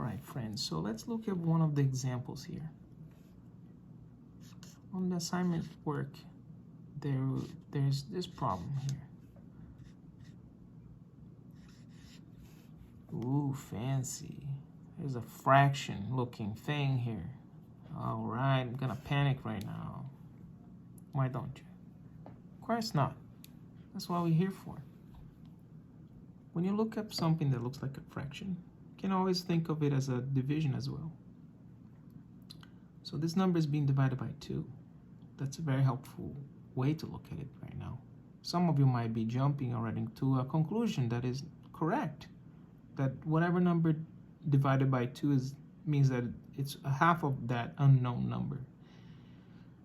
right, friends, so let's look at one of the examples here. On the assignment work, there's this problem here. Ooh, fancy. There's a fraction looking thing here. All right, I'm gonna panic right now. Why don't you? Of course not. That's what we're here for. When you look up something that looks like a fraction, you can always think of it as a division as well. So this number is being divided by 2. That's a very helpful way to look at it right now. Some of you might be jumping already to a conclusion that is correct, that whatever number divided by 2 means that it's a half of that unknown number.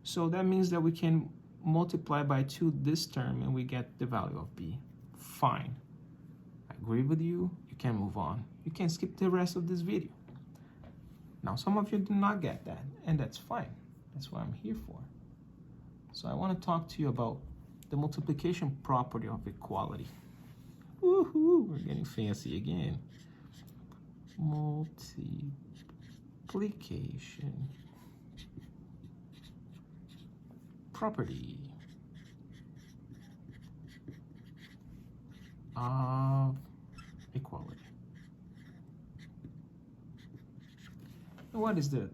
So that means that we can multiply by 2 this term and we get the value of b. Fine. I agree with you. You can move on. You can skip the rest of this video. Now, some of you do not get that, and that's fine. That's what I'm here for. So I want to talk to you about the multiplication property of equality. Woohoo! We're getting fancy again. Multiplication property of equality. What is the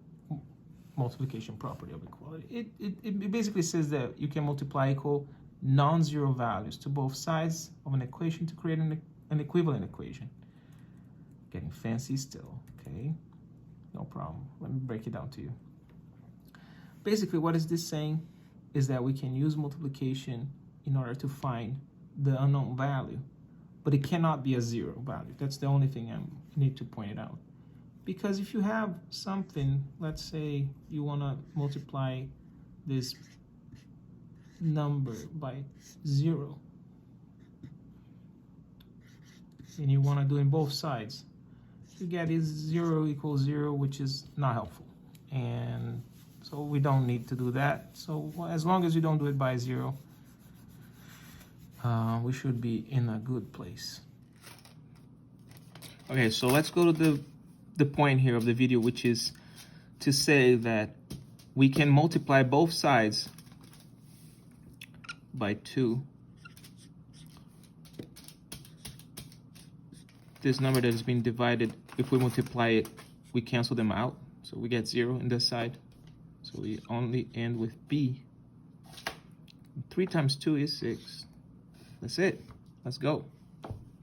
multiplication property of equality? It basically says that you can multiply equal non-zero values to both sides of an equation to create an equivalent equation. Getting fancy still, okay? No problem. Let me break it down to you. Basically, what is this saying is that we can use multiplication in order to find the unknown value, but it cannot be a zero value. That's the only thing I need to point it out. Because if you have something, let's say you want to multiply this number by 0, and you want to do it in both sides, you get is 0 equals 0, which is not helpful. And so we don't need to do that. So as long as you don't do it by 0, we should be in a good place. Okay, so let's go to the point here of the video, which is to say that we can multiply both sides by 2. This number that has been divided, if we multiply it, we cancel them out. So we get 0 in this side. So we only end with b. 3 times 2 is 6. That's it. Let's go.